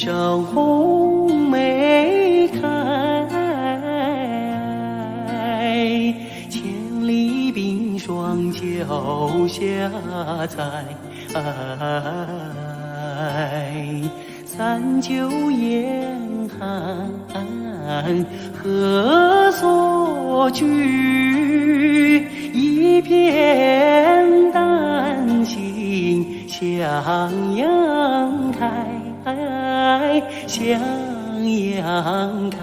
上红梅开，千里冰霜脚下踩。三九严寒何所居？一片丹心向阳开，向阳开。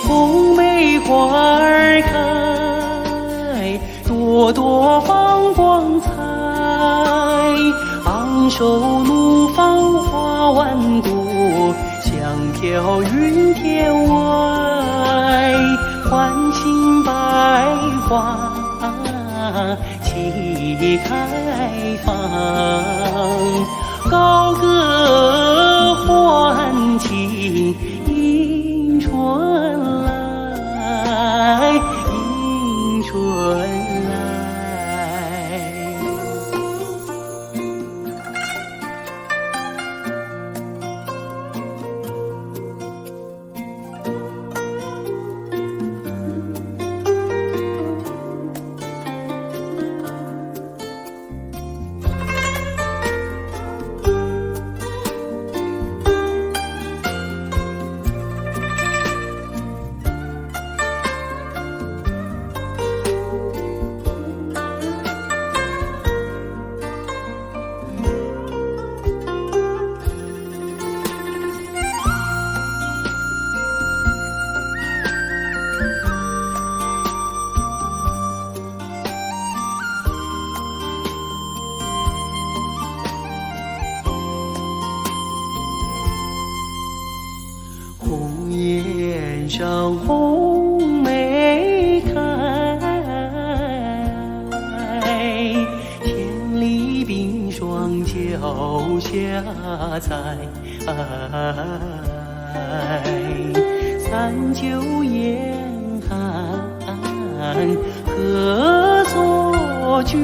红梅花儿开，朵朵放光彩。昂首怒放花万朵，香飘云天外。唤醒百花齐开放，高歌欢庆迎春来，迎春来。红颜上红梅开，千里冰霜脚下踩。三九严寒何所居？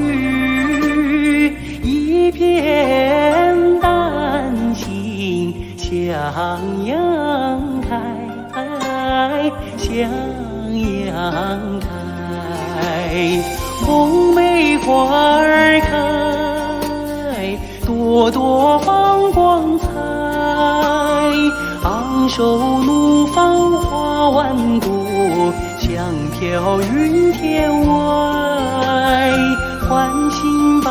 一片丹心向阳开，向阳开。红梅花儿开，朵朵放光彩。昂首怒放花万朵，香飘云天外。唤醒百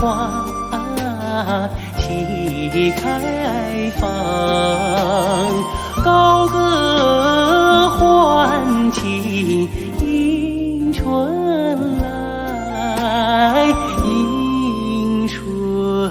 花齐开放，高歌欢庆迎春来，迎春来。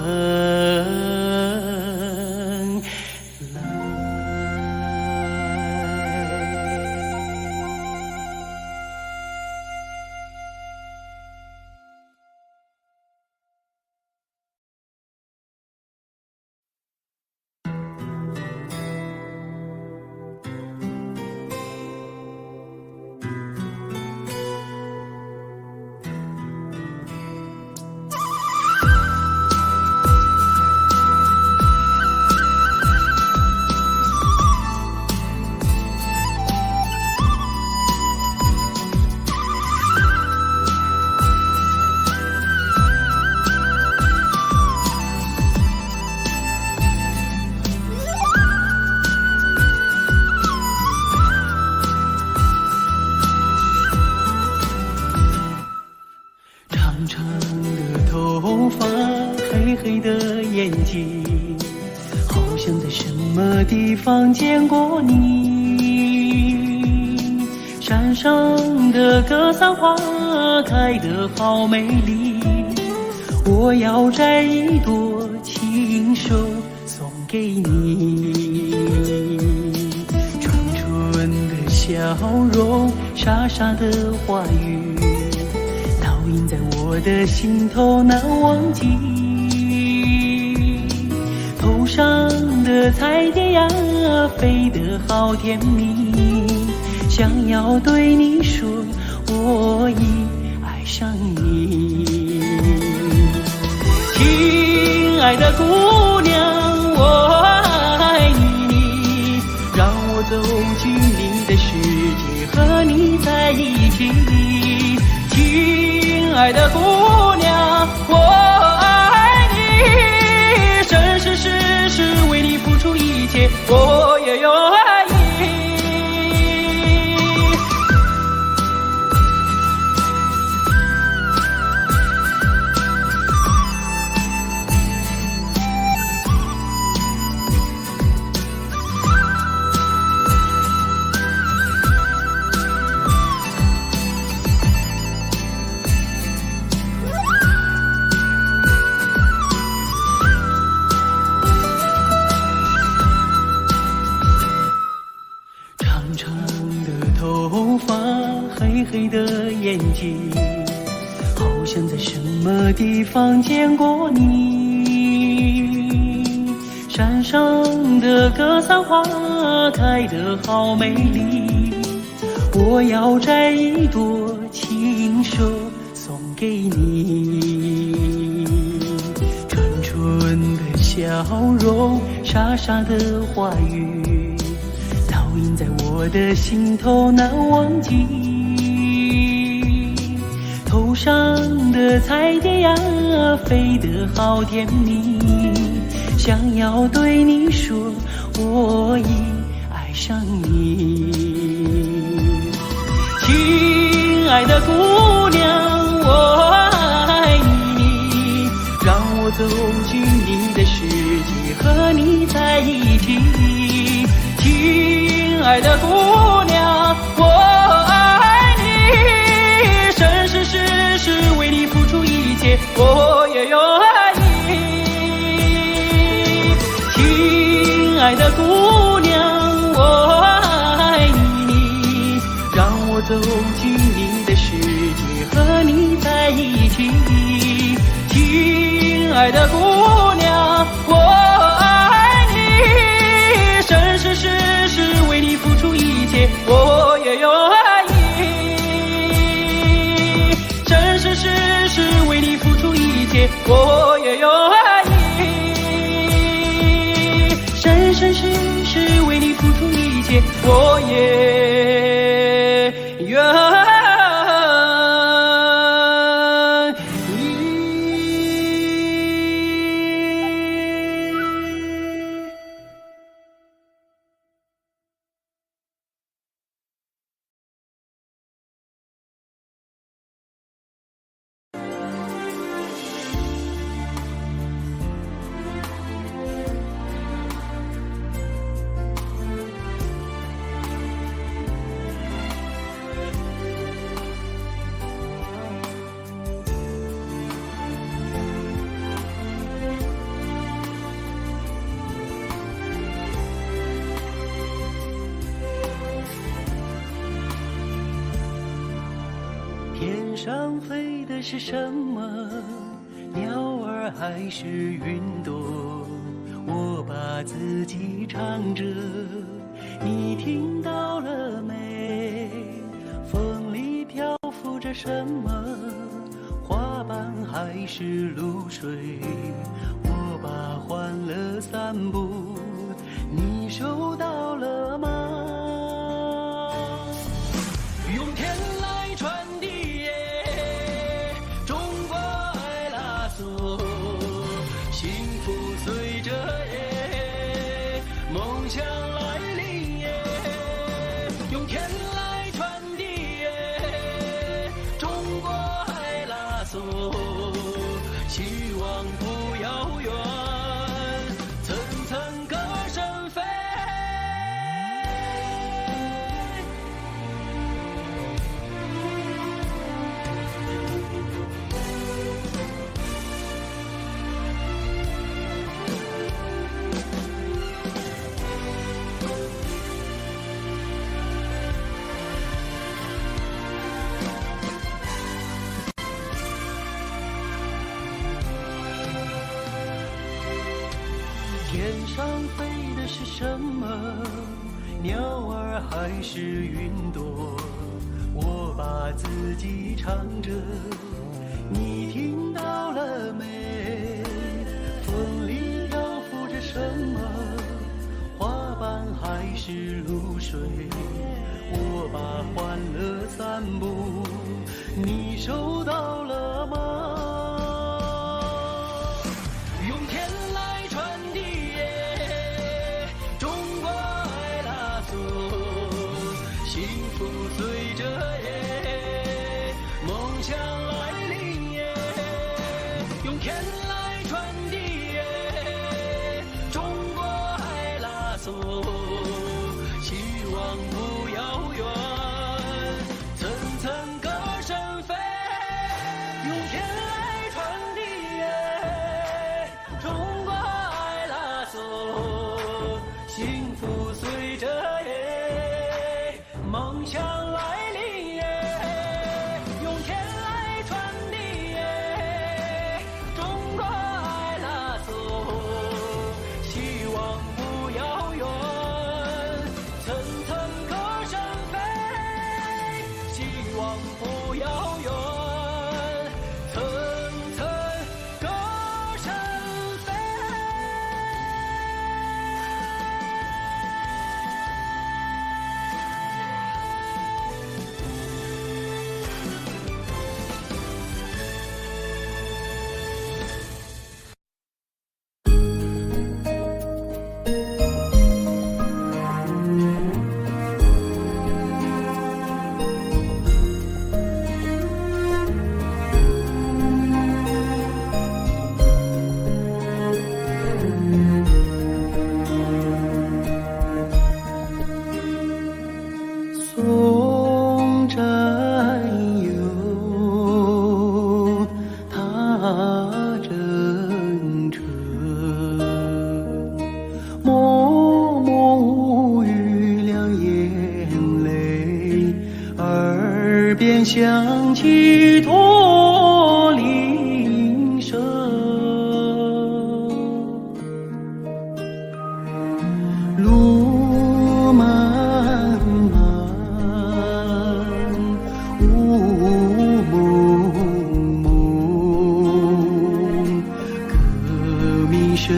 长长的头发，黑黑的眼睛，好像在什么地方见过你。山上的格桑花开得好美丽，我要摘一朵亲手送给你。纯纯的笑容，傻傻的话语，烙印在我的心头难忘记。头上的彩蝶呀，飞得好甜蜜，想要对你说，我已爱上你。亲爱的姑娘，我爱的姑娘，我爱你，生生世世为你付出一切，我也愿意。黑黑的眼睛，好像在什么地方见过你。山上的格桑花开得好美丽，我要摘一朵亲手送给你。纯纯的笑容，傻傻的话语，烙印在我的心头难忘记。头上的彩蝶呀，飞得好甜蜜，想要对你说，我已爱上你。亲爱的姑娘，我爱你，让我走进你的世界，和你在一起。亲爱的姑娘，我爱你，生生世世为你付出一切，我也愿意。亲爱的姑娘，我爱你，让我走进你的世界，和你在一起。亲爱的姑娘，我爱你，生生世世为你付出一切，我也愿意。生生世世为你付出一切，我也愿意。生生世世为你付出一切，我也愿意。天上飞的是什么？鸟儿还是云朵？我把自己唱着，你听到了没？风里漂浮着什么？花瓣还是露水？我把欢乐散布，你收到了吗？用天来传递中国爱拉索，幸福随着梦想来临用天来传递中国爱拉索，希望不遥远，层层歌声飞。天上飞的是什么？鸟儿还是云朵？我把自己唱着，你听到了没？风里漂浮着什么？花瓣还是露水？我把欢乐散布，你收到了吗？用天来传递中国爱拉索，幸福随着梦想来临用天来传递中国爱拉索，希望不遥远，层层歌声飞，用天来传递中国爱拉索，幸福随着梦想来临用天来传递中国爱拉索，希望不遥远，层层歌声飞，希望不遥远，层层歌声飞。送战友，踏征程，默默无语两眼泪，耳边响起驼铃声。路漫漫雾蒙蒙，革命生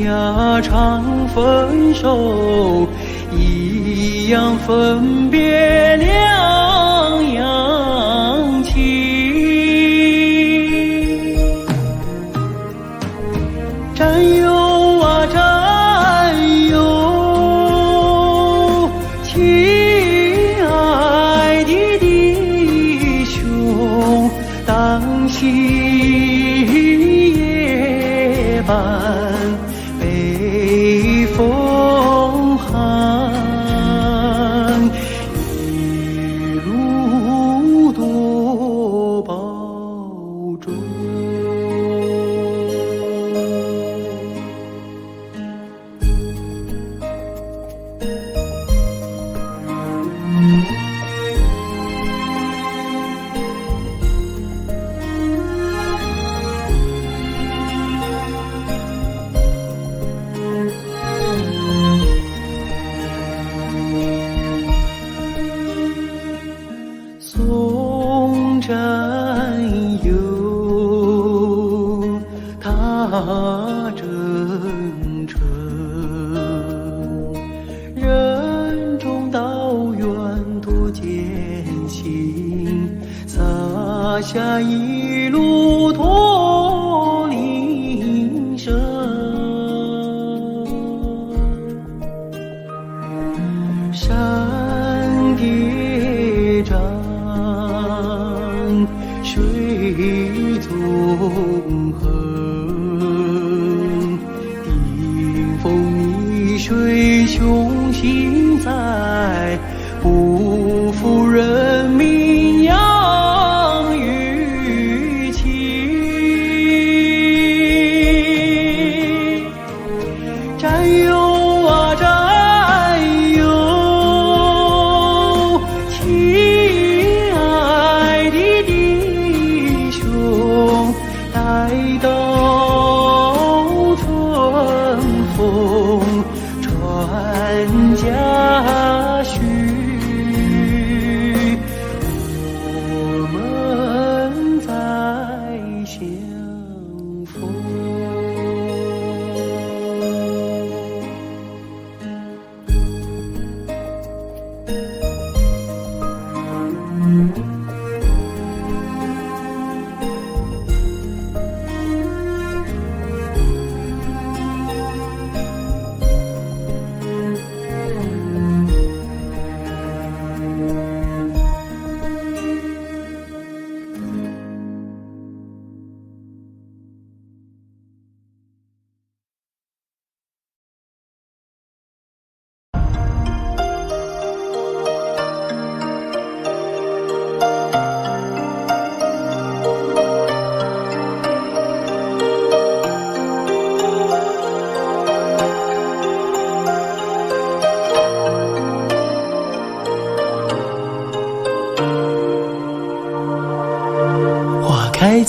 涯常分手，一样分别两样情。战友啊战友，亲爱的弟兄，当夕夜半北风寒，一路多保重。送战友，踏征程，任重道远多艰辛，洒下一路驼铃声。山叠嶂，水纵横，顶风逆水，雄心在，不负人民养育情。战友啊战友，亲爱的弟兄，待到春风传家训。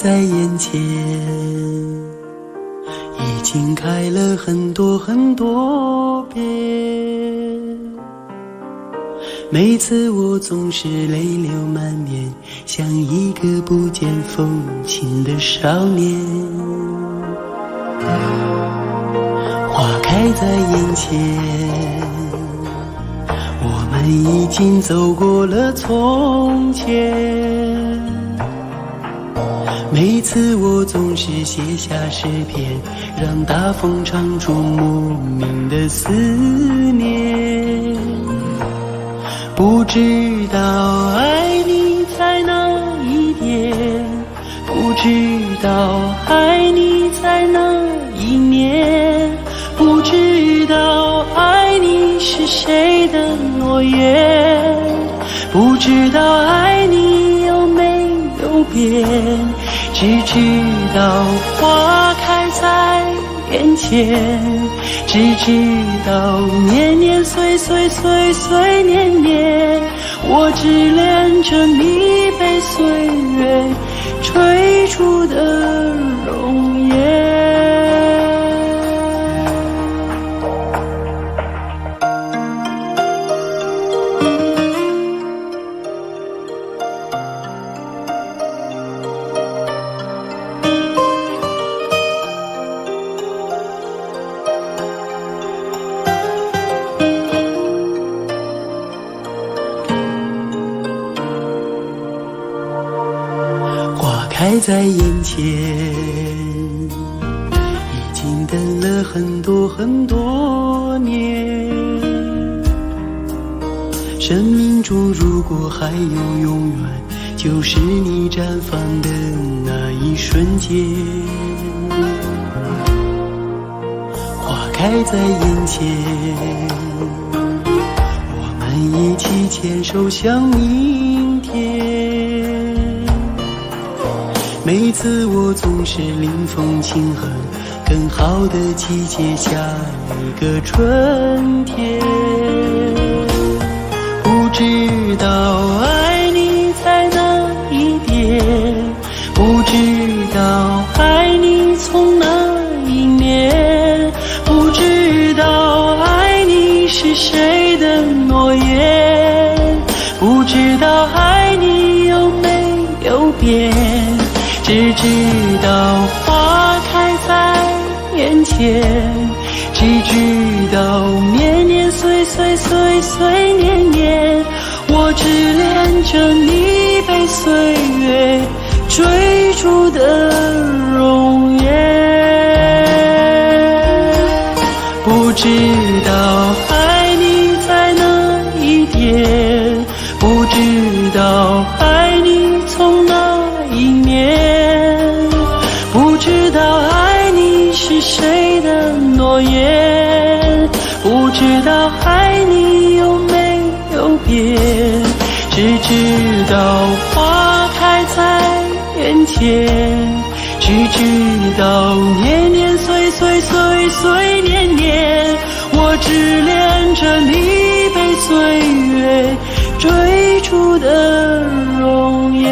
在眼前，已经开了很多很多遍。每次我总是泪流满面，像一个不见风情的少年。花开在眼前，我们已经走过了从前。每次我总是写下诗篇，让大风唱出莫名的思念。不知道爱你在哪一点，不知道爱你在哪一年，不知道爱你是谁的诺言，不知道爱你有没有变，只知道花开在眼前，只知道年年岁岁岁岁年年，我只恋着你被岁月追逐的容颜。开在眼前，已经等了很多很多年。生命中如果还有永远，就是你绽放的那一瞬间。花开在眼前，我们一起牵手向明天。每次我总是临风轻哼，更好的季节下一个春天。不知道爱你在哪一点，不知道爱你从哪一年，不知道爱你是谁的诺言，不知道爱你有没有变，只知道花开在眼前，只知道年年岁岁岁岁年年，我只恋着你被岁月追逐的容颜。不知道爱你在哪一点，不知道爱你从哪一年，不知道爱你是谁的诺言，不知道爱你有没有变，只知道花开在眼前，只知道年年岁岁岁岁年年，我只恋着你被岁月追逐的容颜。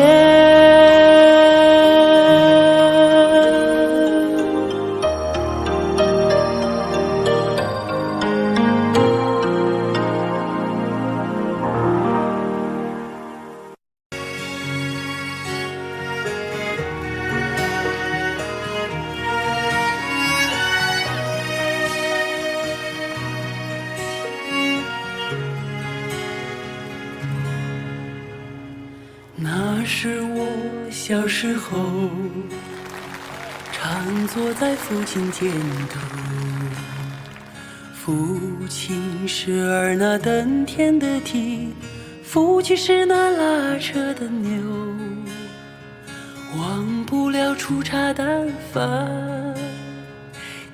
那是我小时候，常坐在父亲肩头，父亲是儿那登田的蹄，父亲是那拉车的牛，忘不了出茶淡饭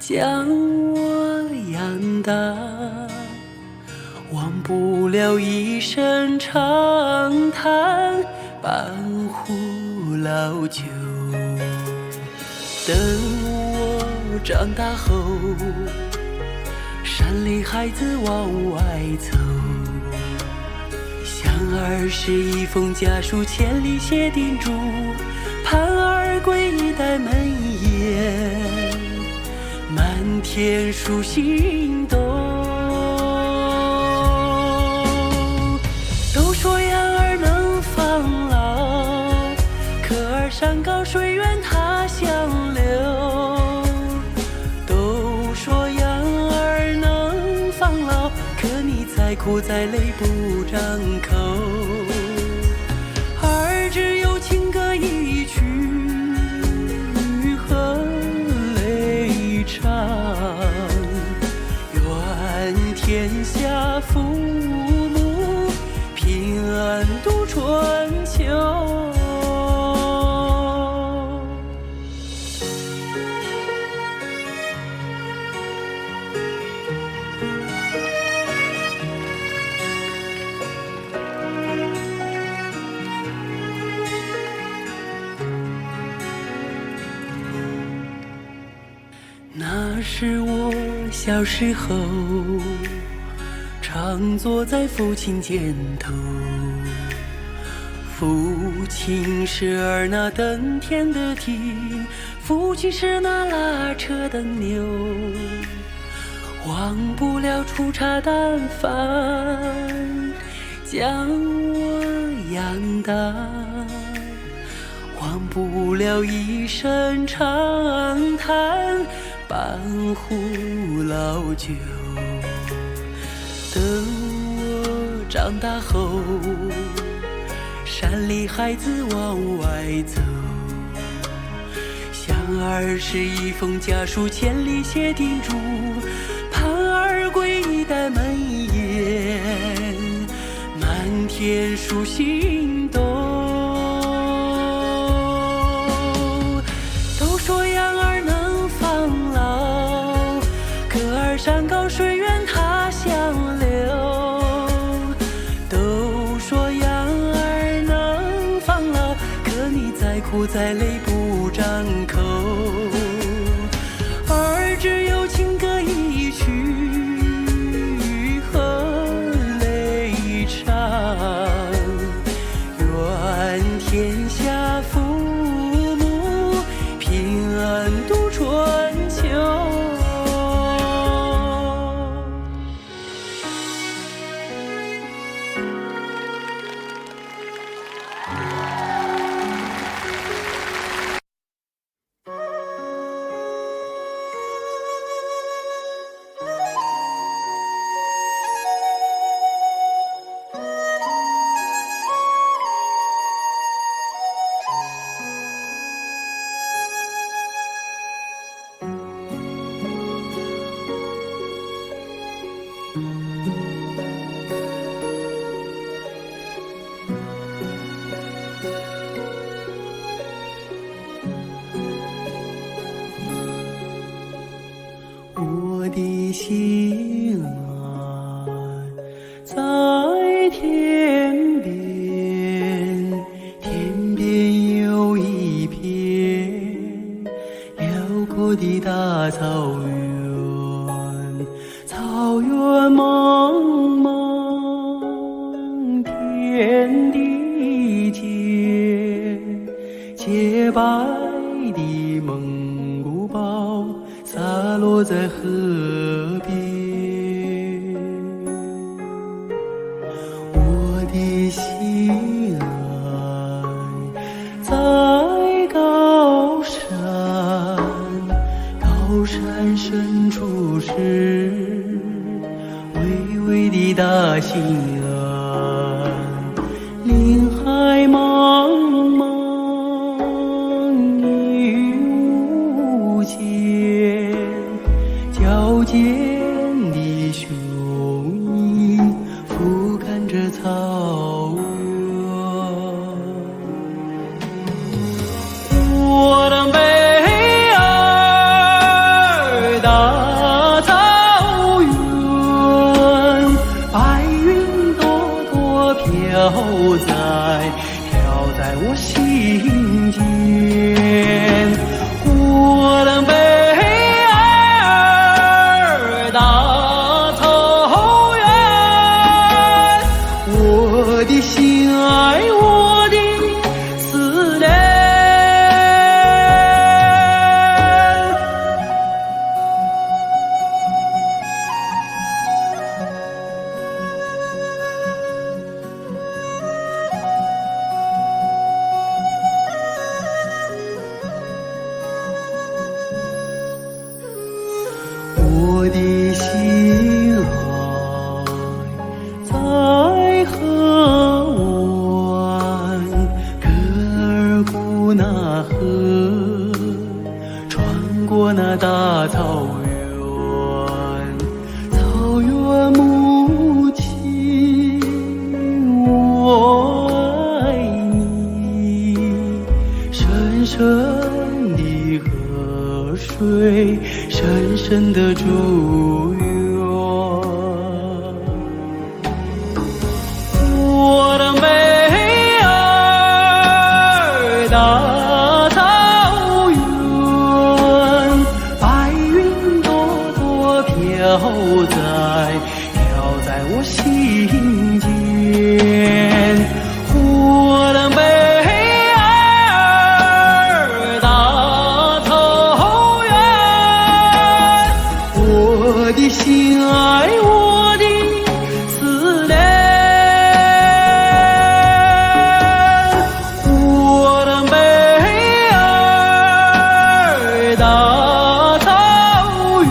将我养大，忘不了一声长叹半壶老酒。等我长大后，山里孩子往外走，想儿时一封家书，千里写叮嘱，盼儿儿归待门檐，满天数星斗。都说养儿能防老，可儿山高水远他乡流。都说养儿能防老，可你再苦再累不张口。儿只有情歌一曲，和泪唱。愿天下父母平安度春秋。那是我小时候，常坐在父亲肩头。父亲是儿那登天的蹄，父亲是那拉车的牛。忘不了粗茶淡饭，将我养大。忘不了一声长叹，半壶老酒。等我长大后，山里孩子往外走，想儿是一封家书，千里写叮嘱，盼儿归待门檐，满天数星斗。都说养儿能防老，可儿山高水远他乡流。都说养儿能防老，可你再苦再累不张口。儿只有情歌一曲，和泪唱。愿天下父母平安度春秋。我的心儿在天边，天边有一片辽阔的大草原，草原茫茫，天地间，洁白的蒙古包洒落在河边。我的心爱在高山，高山深处是巍巍的大兴安，林海茫茫一无间，矫健的雄鹰俯瞰着草原。我的北儿大草原，白云朵朵飘在我心间。我的北儿大草原，我的心爱，我的思念。我心间。我的妹儿大草原，我的心爱我的思念，我的妹儿大草原，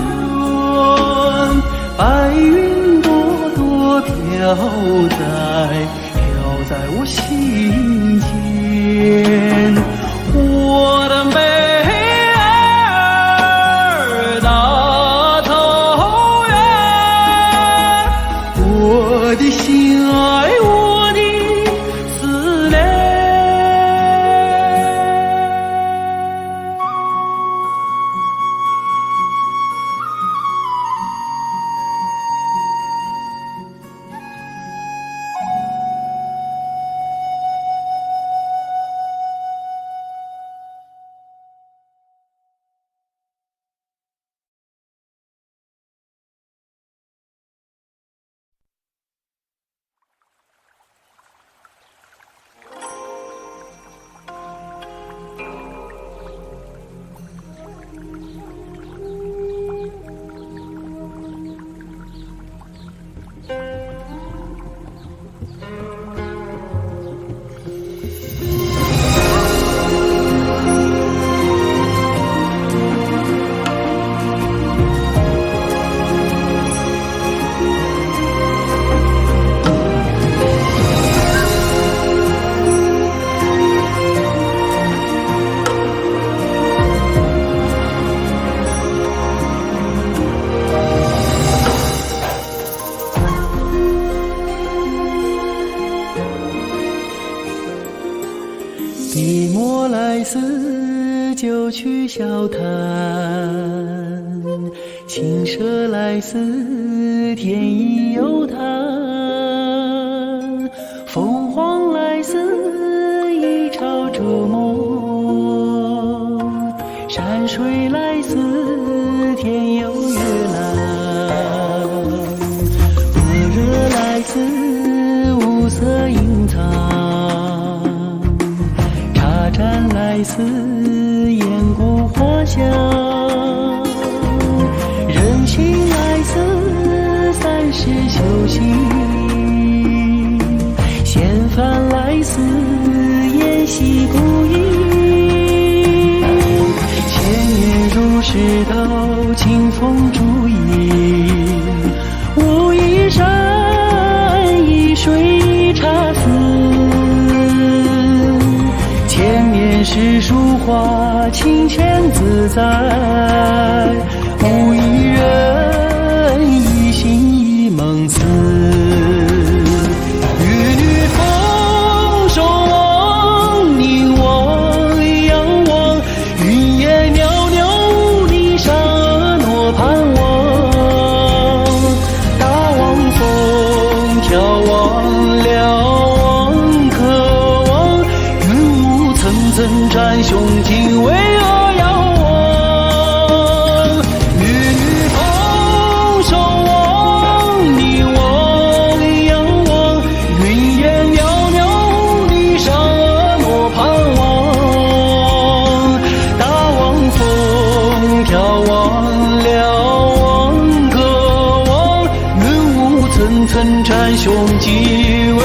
白云朵朵飘在我心间。我的妹儿大草原，我的心爱我的思念。笔墨来似就去笑谈，青蛇来似天意有谈，凤凰来似一朝逐梦，山水来似天有月蓝，般若来似五色隐藏，禅来似岩谷花香，人心来似30修行，闲帆来似沿溪孤影，千年如石头，清风竹影，无一山一水一茶丝，是书画清闲自在，无一人一心一梦思。玉女丰收望，凝望仰望，云烟袅袅，霓裳婀娜盼望，大望风眺望瞭层战胸襟，巍峨遥望，玉女丰收望，凝望仰望，云烟袅袅，霓裳婀娜盼望，大望风眺望瞭望渴望，云雾层层战胸襟，巍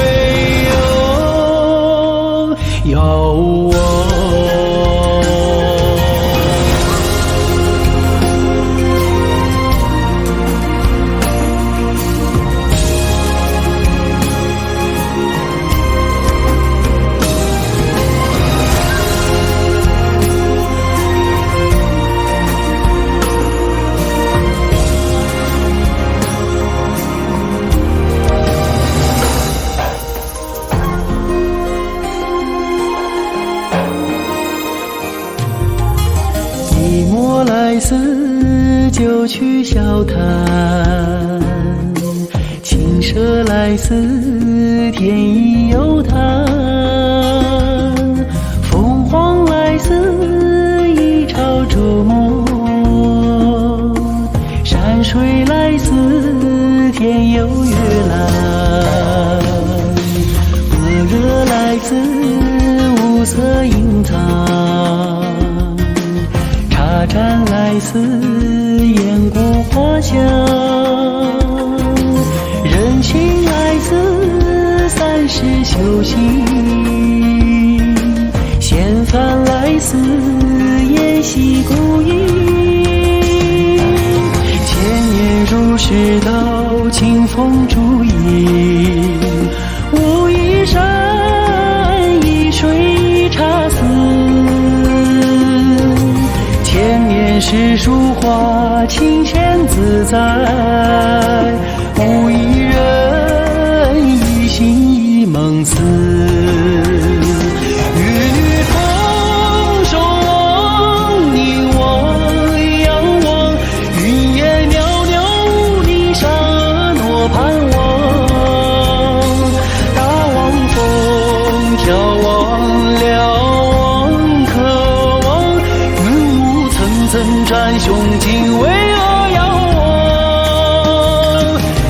遥望。笔墨来似就去笑谈，青蛇来似天意有谈，凤凰来似一朝逐梦，山水来似天有月蓝，来似雁过花香，人情来自三世修行，闲帆来似沿溪孤影，千年如是道，清风烛影，无一山一水一茶丝，千年诗书画，清闲自在，无一人一心一梦思。与女同守望，你我仰望，云烟袅袅，你沙诺盼望，大望风眺望瞭望渴望，云雾层层占胸襟，巍峨遥望。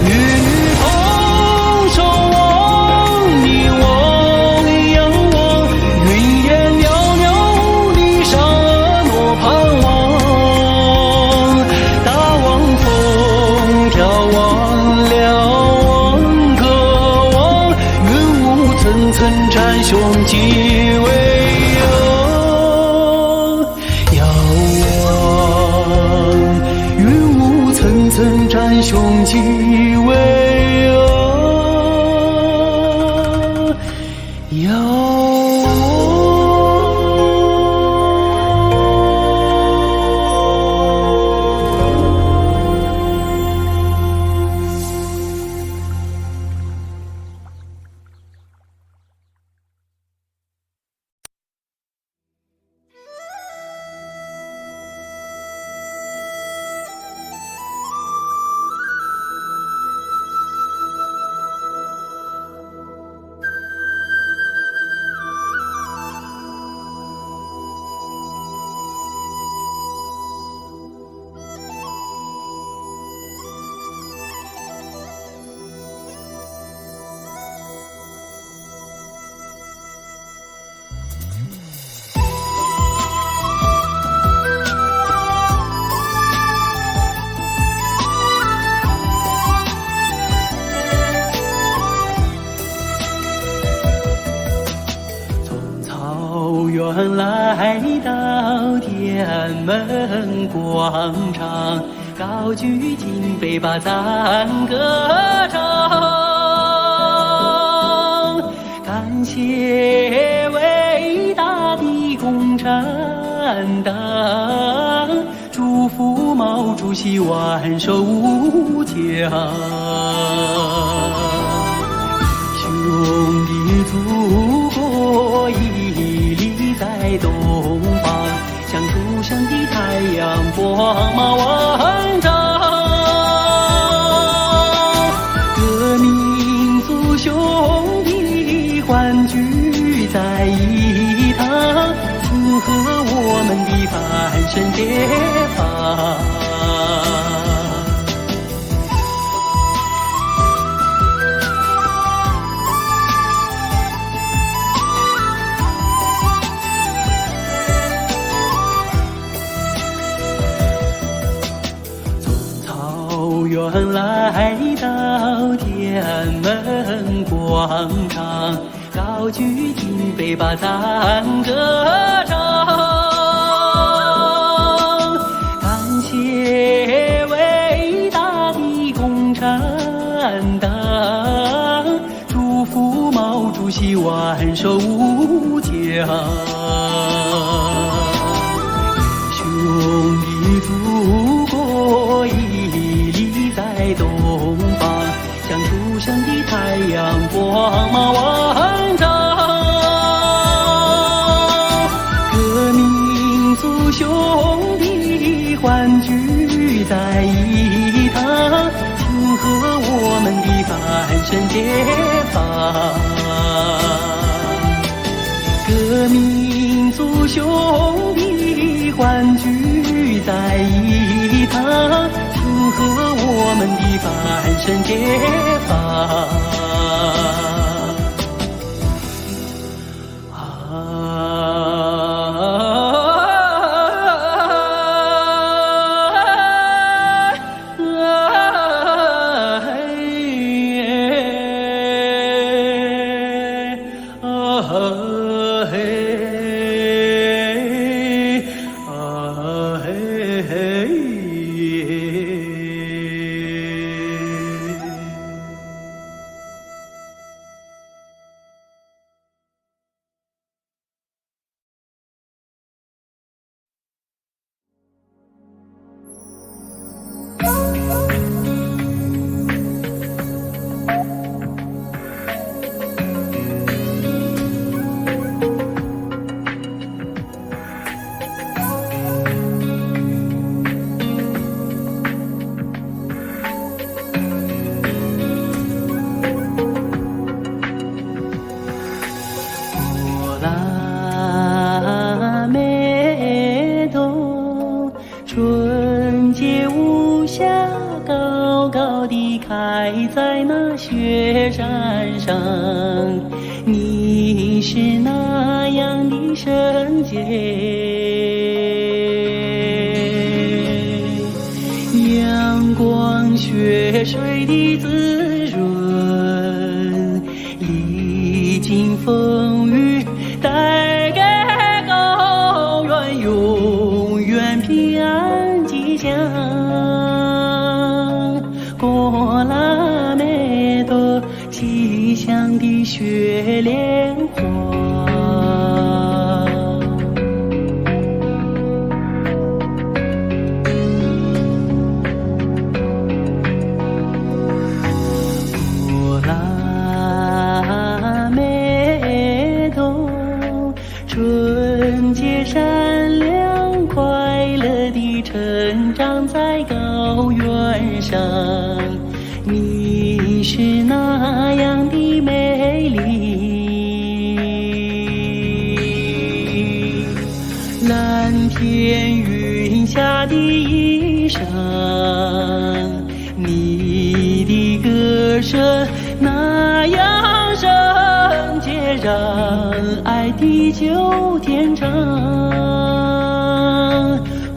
与女同守望，你我仰望，云烟袅袅，你沙诺盼望，大望风眺望瞭望渴望，云雾层层占胸襟，巍遥望，云雾层层占胸襟，巍遥望。原来到天安门广场，高举金杯把赞歌唱，感谢伟大的共产党，祝福毛主席万寿无疆。兄弟祖国屹立在东方，像初升的太阳光芒万丈。各民族兄弟欢聚在一堂，庆贺我们的翻身解放。原来到天安门广场，高举金杯把赞歌唱，感谢伟大的共产党，祝福毛主席万寿无疆。兄弟祖国屹立在东方，像初升的太阳光芒万丈。各民族兄弟欢聚在一堂，庆贺我们的翻身解放。各民族兄弟欢聚在一堂，庆贺我们的翻身解放。雪山上，你是那样的圣洁。阳光雪水的滋润，历经风雨，带给高原永远平安吉祥。过拉美多吉祥的雪莲花。过拉美多纯洁善良快乐地成长在高原上，你是那样的美丽。蓝天云下的衣裳，你的歌声那样圣洁，让爱地久天长。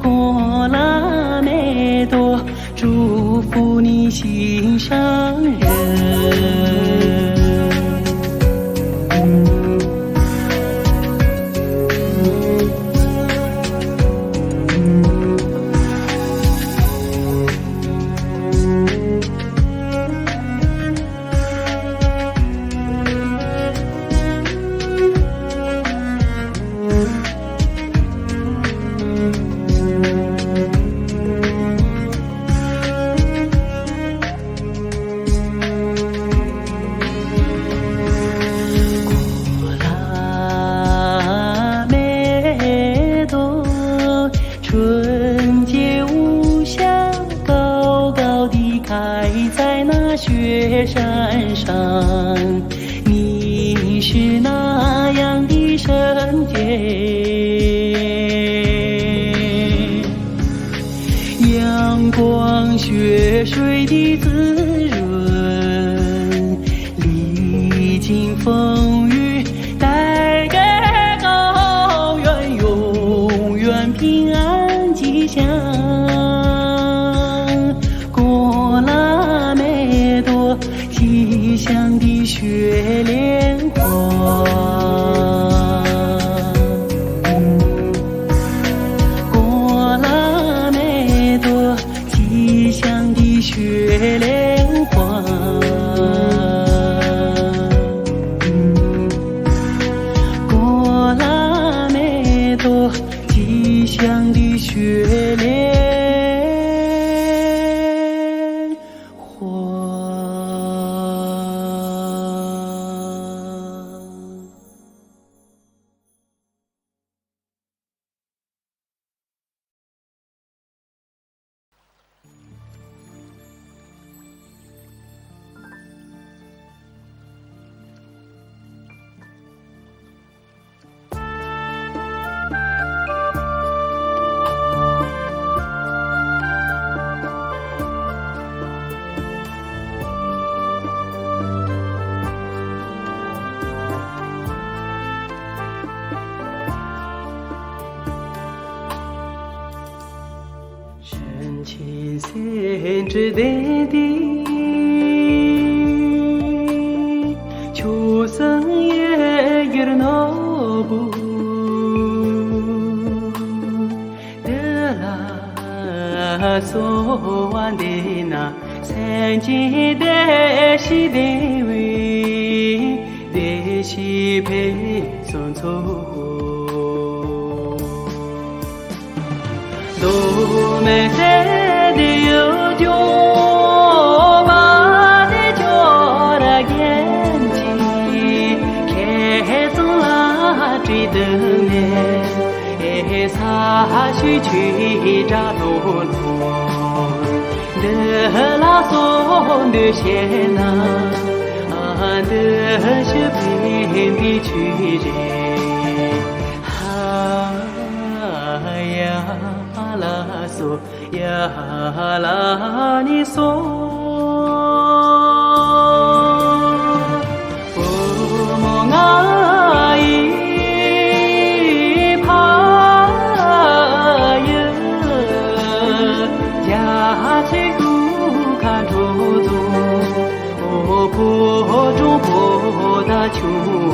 过拉美多祝福你心上人。纯洁无瑕，高高地开在那雪山上，你是那样的圣洁。阳光雪水的滋润，历经风雨，带给高原永远平安吉祥。过拉美多吉祥的雪莲花。过拉美多吉祥的雪莲花。过拉美多吉祥的雪莲花。深情深知的地，秋生也有那不得啦，所望的那三界的西的位的西北送走。都没谁的有就把的叫了眼睛，开始啦追的面，撒去去扎多罗，的拉松的线呐，的是偏的去人，呀。拉嗦呀拉你嗦。秋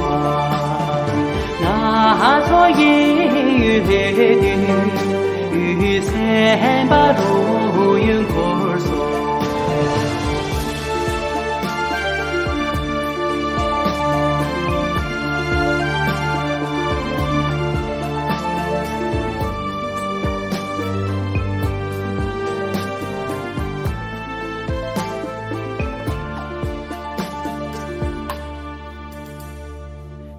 啊，那座烟雨雨伞把路云可索。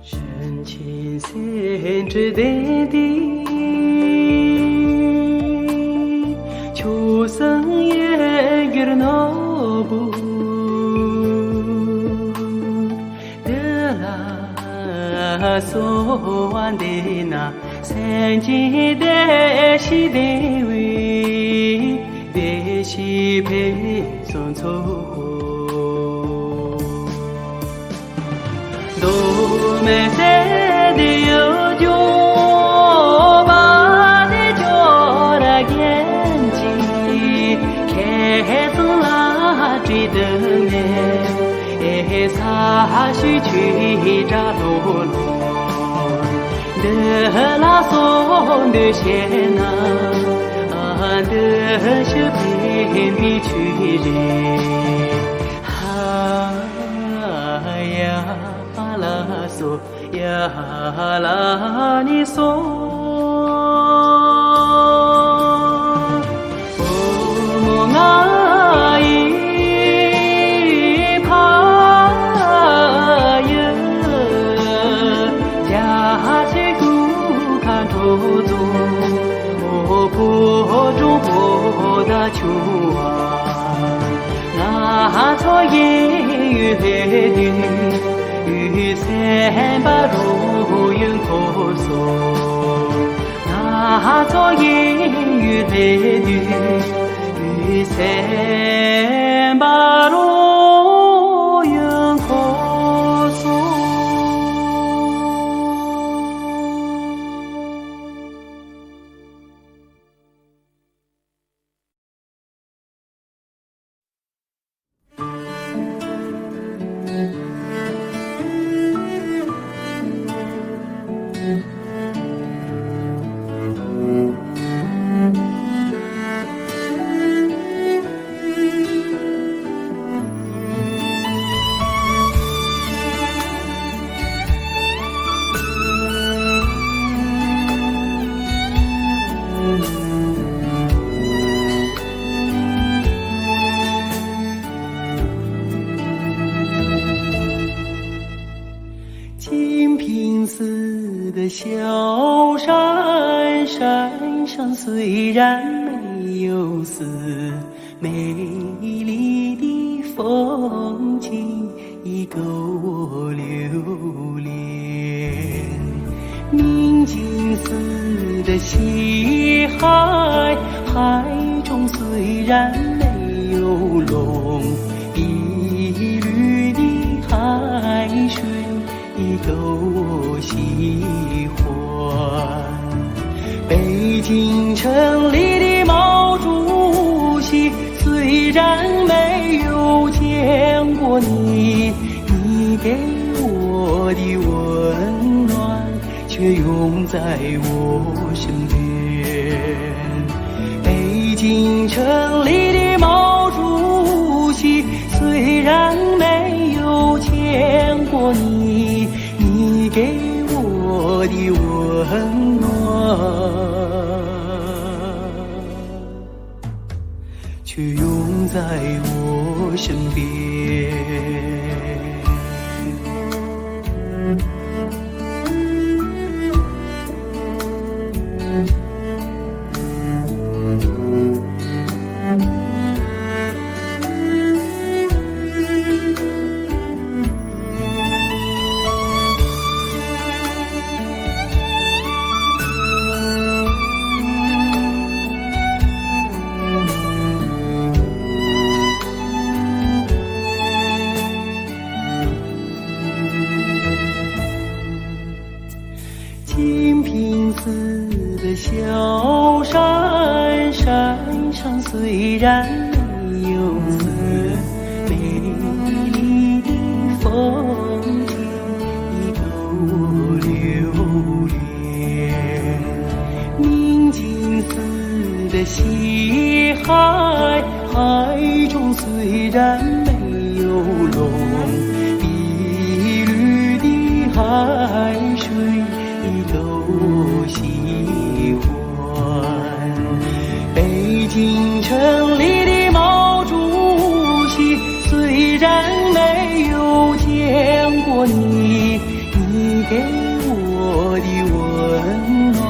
深深之地的秋生也有那不得啦所安的那三界的西的为的西北送走都没在的有就把的叫了眼睛开始拉追的呢撒许去扎罗罗的拉松的线呐的是偏僻去人呀拉索呀拉尼索，哦那一帕呀，家去古看土中，哦坡中坡大秋啊，那座烟雨雨伞把路云可索，那座烟雨雨伞把路云可索。金瓶寺的小山，山上虽然没有寺，美丽的风景已够我留恋。明镜寺的西海，海中虽然没有龙，碧绿的海水已够我喜欢。北京城里的毛主席，虽然没有见过你，你给我的温暖却永在我身边。北京城里的毛主席，虽然没有见过你，你给我的温暖却永在我身边。金瓶寺的小山，山上虽然没有寺，美丽的风景虽然没有龙，碧绿的海水都喜欢。北京城里的毛主席，虽然没有见过你，你给我的温暖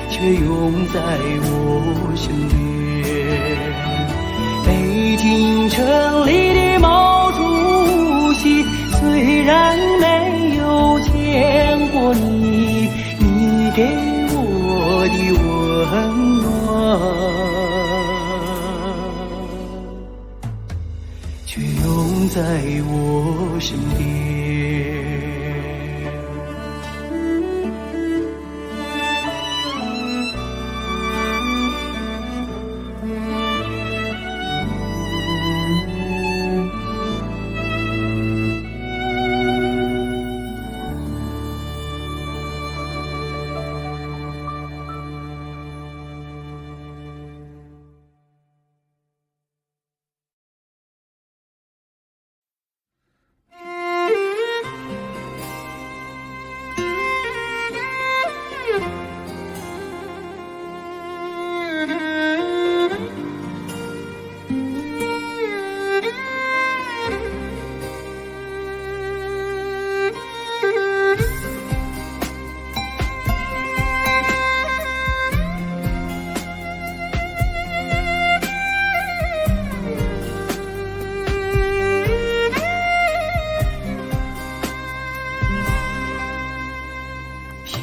却永在我身边。北京城里的毛主席，虽然没有见过你，你给我的温暖却永在我身边。天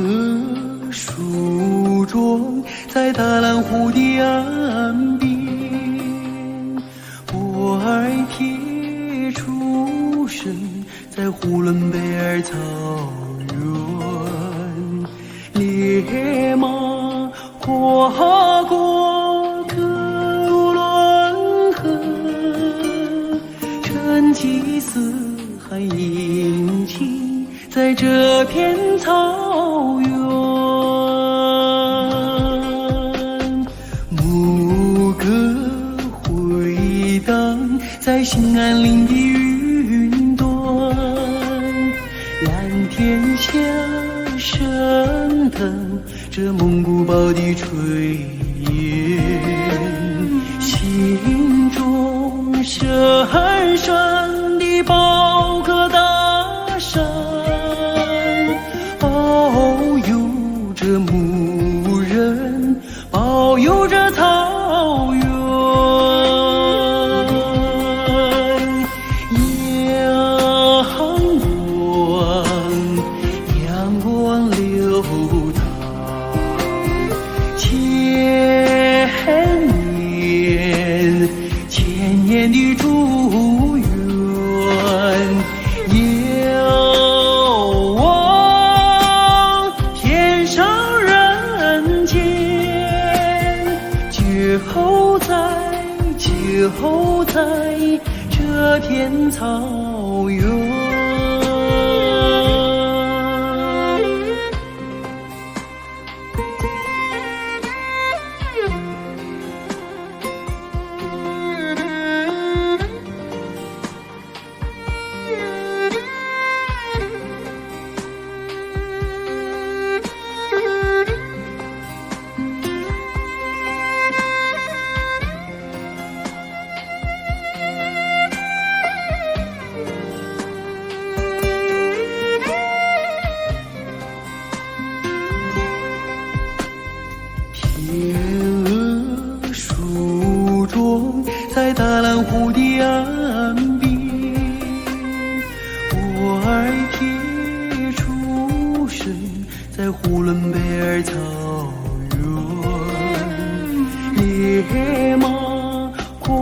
鹅梳妆在大蓝湖的岸边，波儿贴出身在呼伦贝尔草原，烈马跨过科伦河，成吉思汗迎亲在这片草原，牧歌回荡在兴安岭的云端，蓝天下升腾着蒙古包的炊烟，心中深深地包个大山，保佑着牧人，保佑着草原。阳光流淌，千年的祝愿，遥望天上人间，就在这片草原。天鹅梳妆在大蓝湖的岸边，波儿贴出身在呼伦贝尔草原，烈马跨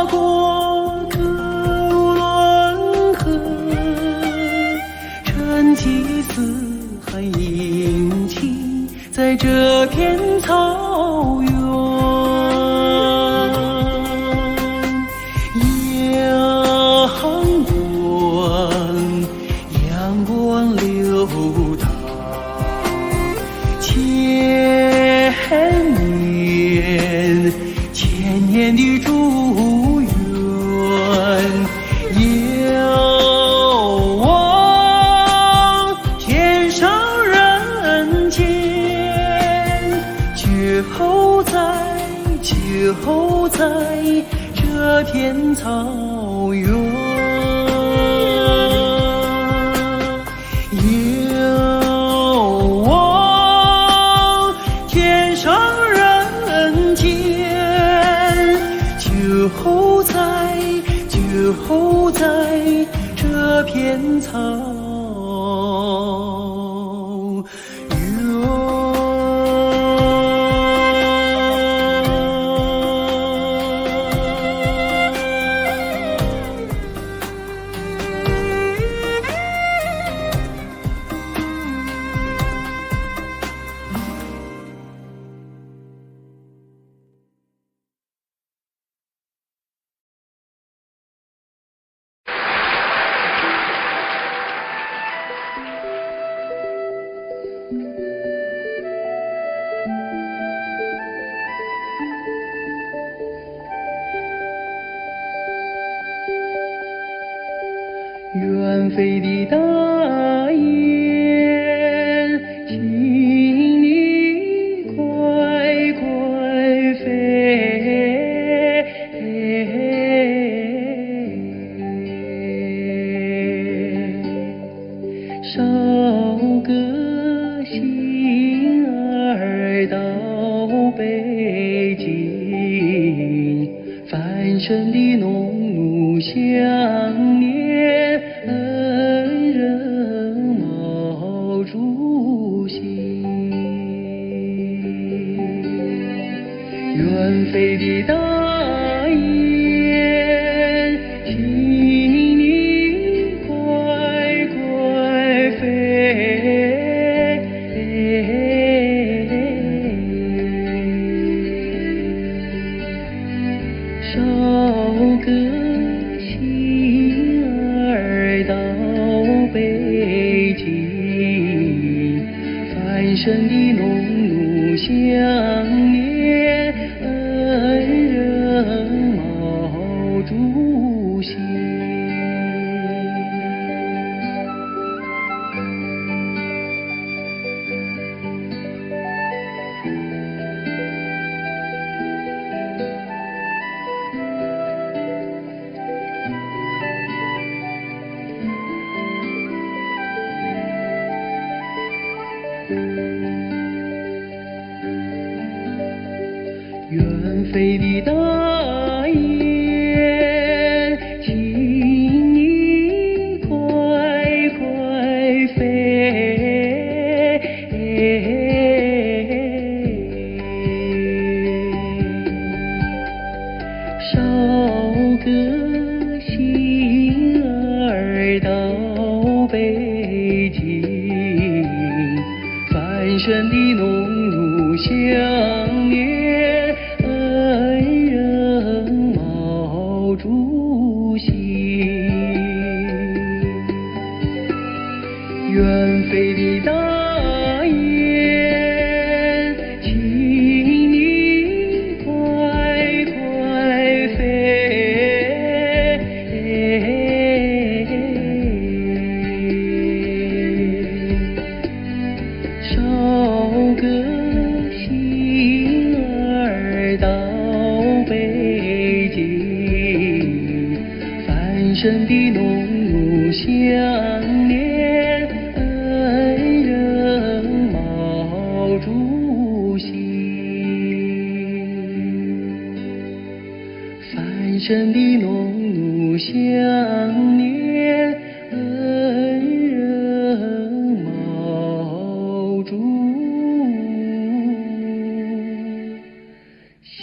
过科伦河，成吉思汗迎亲在这片草原，阳光流淌，千年的祝愿。候在这片草原，遥望天上人间，就在这片草原。远飞的大雁，请你快快飞，捎个信儿到北京，繁盛的农奴想念恩人毛主席。远飞的大雁，请你快快飞，捎个信儿到北京，繁盛的农奴想念恩人毛主席。远飞的大雁，请你快快飞，捎个信儿到北京，繁盛的农奴想念恩人毛主席。远飞的大雁，请你快快飞，捎个信儿到北京，繁盛的农奴想念恩人毛主席。繁盛的农奴想念恩人毛主席。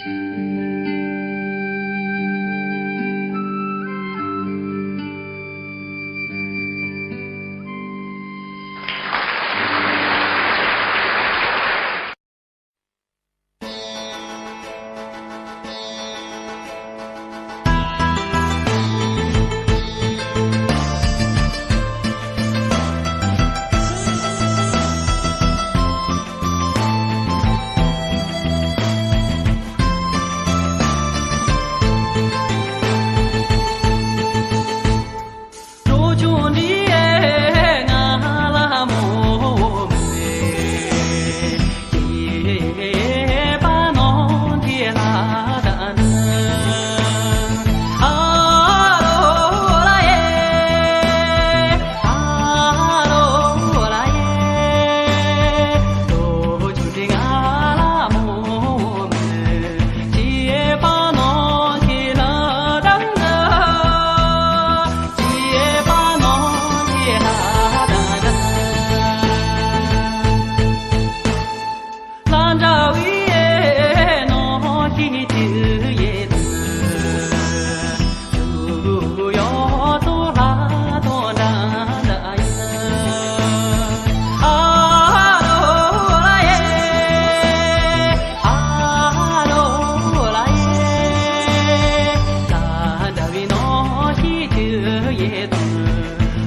也懂，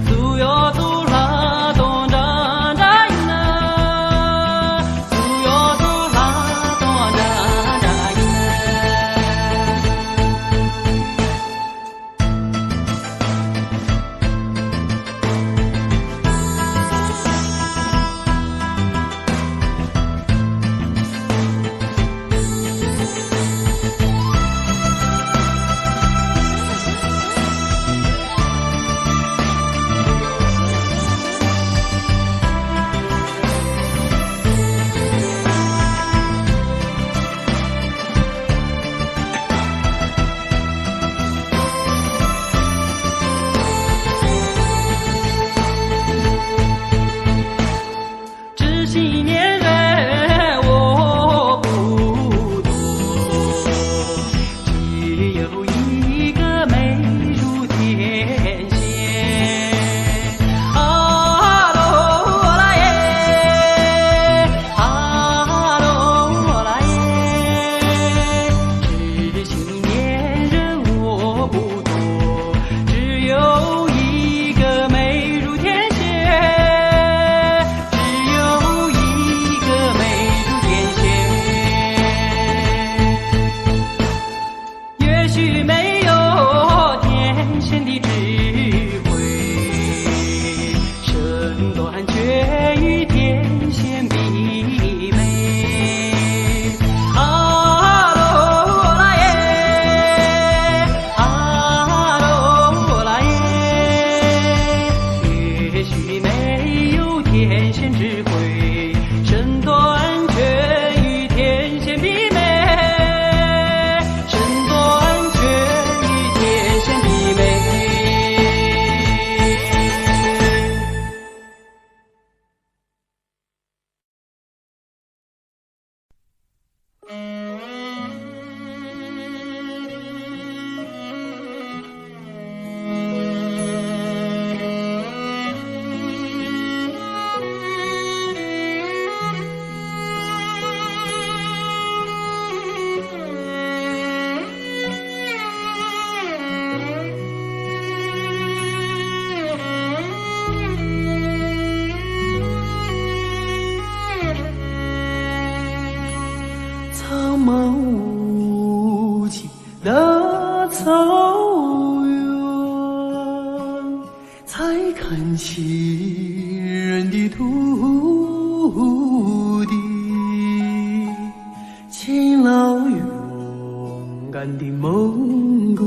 苏哟苏啦东张扎影呐，苏哟苏啦东张扎影苍茫无际的草原，才看起人的土地，勤劳勇敢的蒙古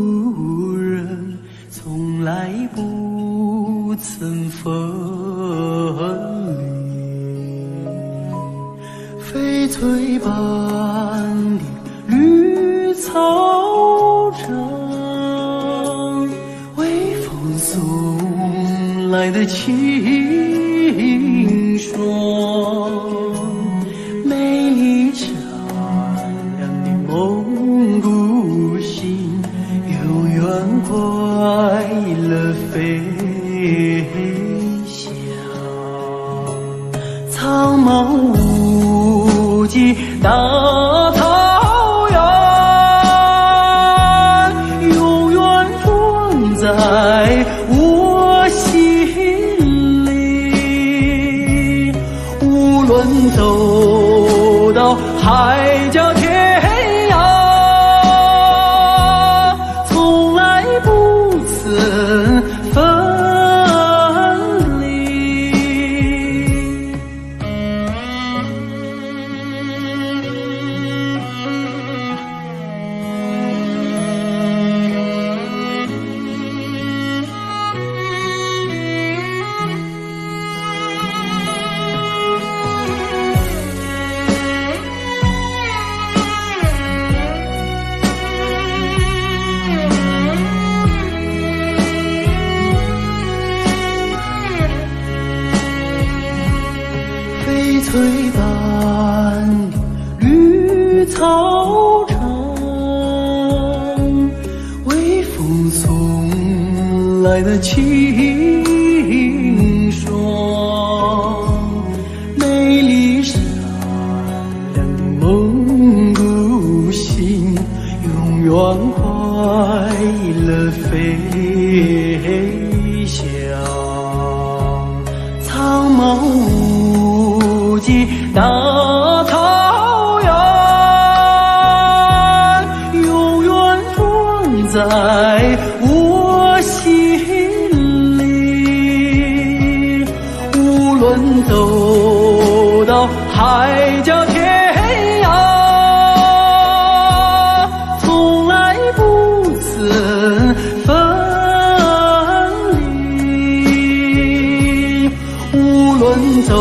人，从来不曾分离，翡翠般的绿草场，微风送来的清爽，美丽善良的蒙古心，永远快乐飞翔。苍茫无际大草原，永远装在我心里，无论走到海角天涯，从来不曾分离。翡翠般的绿草场，微风送来的清爽，美丽善良的蒙古心，永远快乐飞际大草原，永远装在我心里。无论走到海角天涯，从来不曾分离。无论走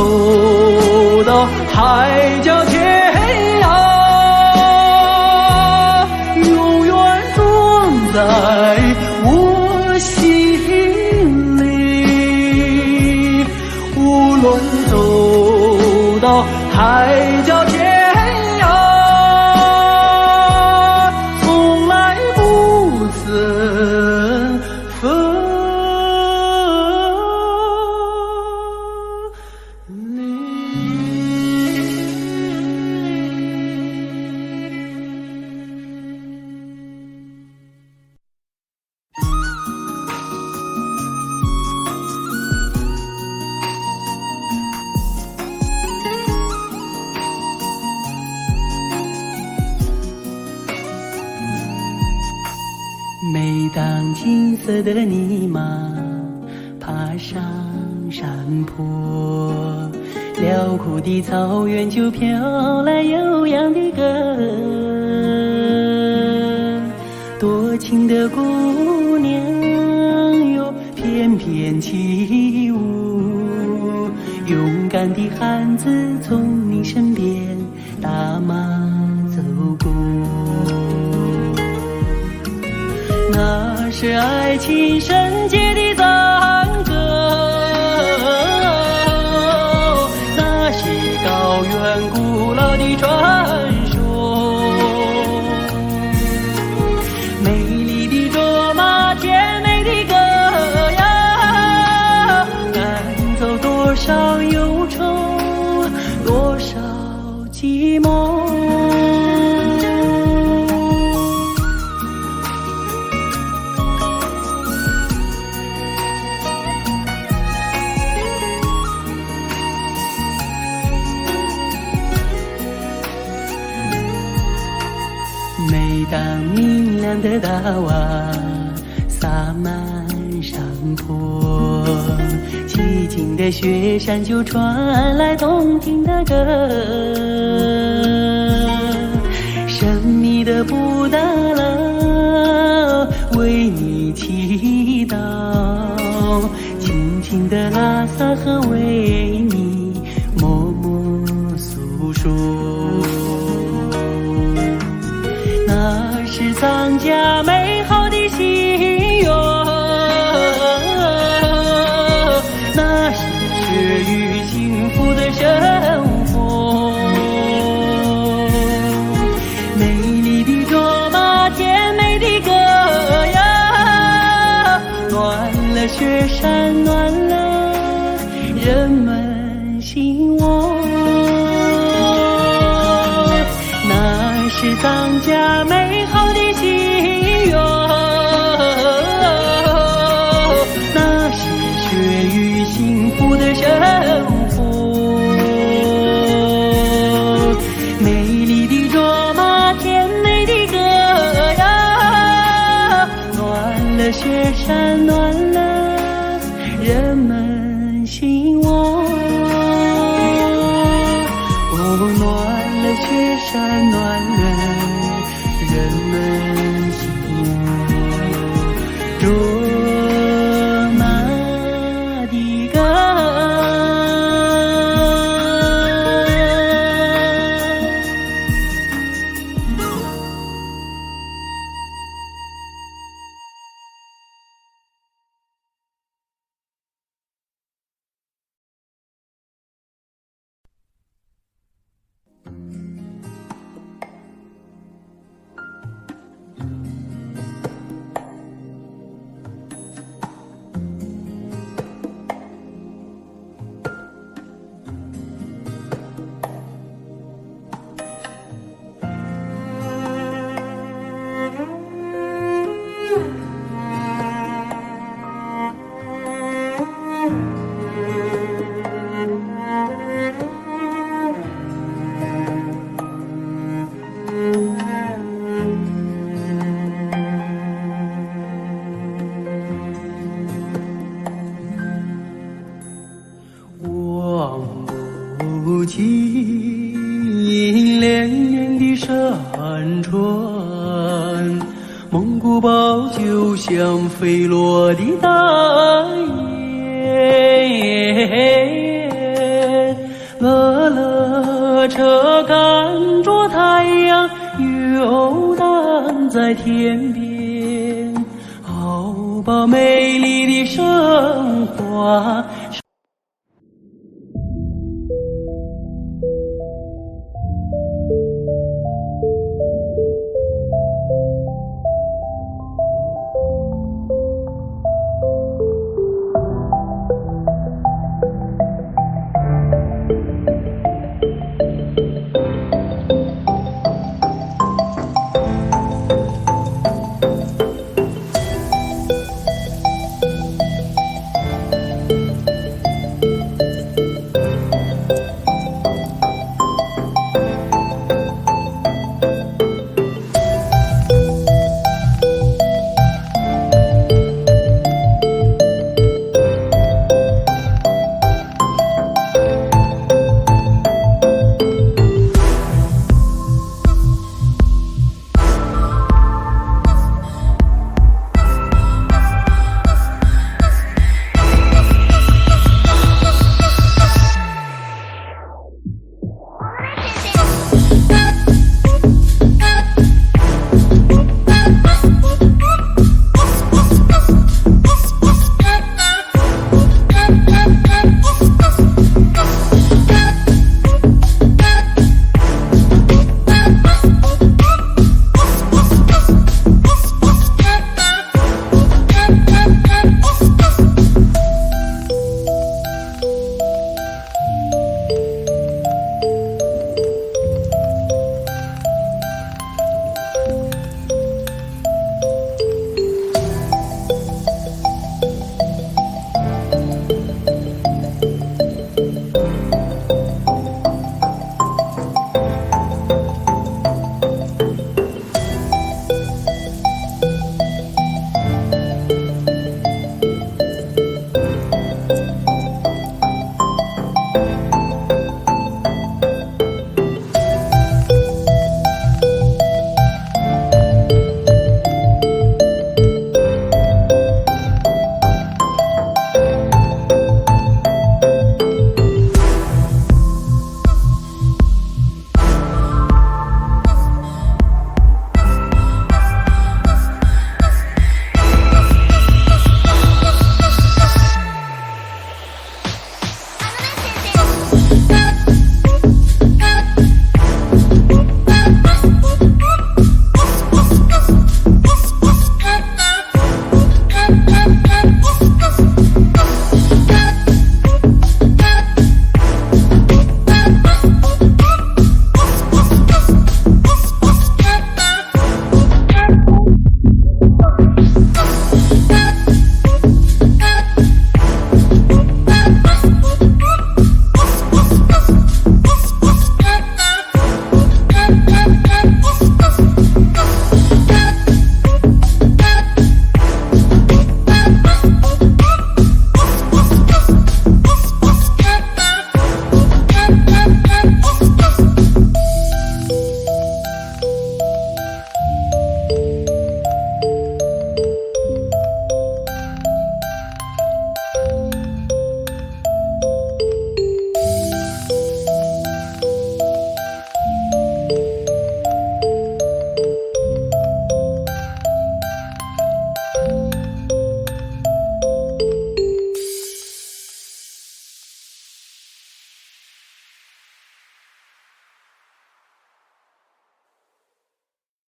到海角天涯，永远装在我心里。无论走到海角天涯，从来不曾分每当金色的泥马爬上山坡，辽阔的草原就飘来悠扬的歌。多情的姑娘哟，翩翩起舞，勇敢的汉子从你身边打马走过。那是爱情圣洁的赞歌，那是高原古老的传说。美丽的卓玛，甜美的歌谣，赶走多少忧愁，多少寂寞。每当明亮的大瓦洒满山坡，寂静的雪山就传来动听的歌。神秘的布达拉为你祈祷，轻轻的拉萨河为你默默诉说。那是藏家美好的心愿，那是血与幸福的生活。美丽的卓玛，甜美的歌谣，暖了雪山，暖了人们心窝。那是藏家美好的心愿，那是血与幸福的生活。美丽的卓玛，甜美的歌谣，暖了雪山，暖了人们心窝。如今连年的山川，蒙古包就像飞落的大雁，乐乐车赶着太阳游荡在天边，好吧，美丽的生活。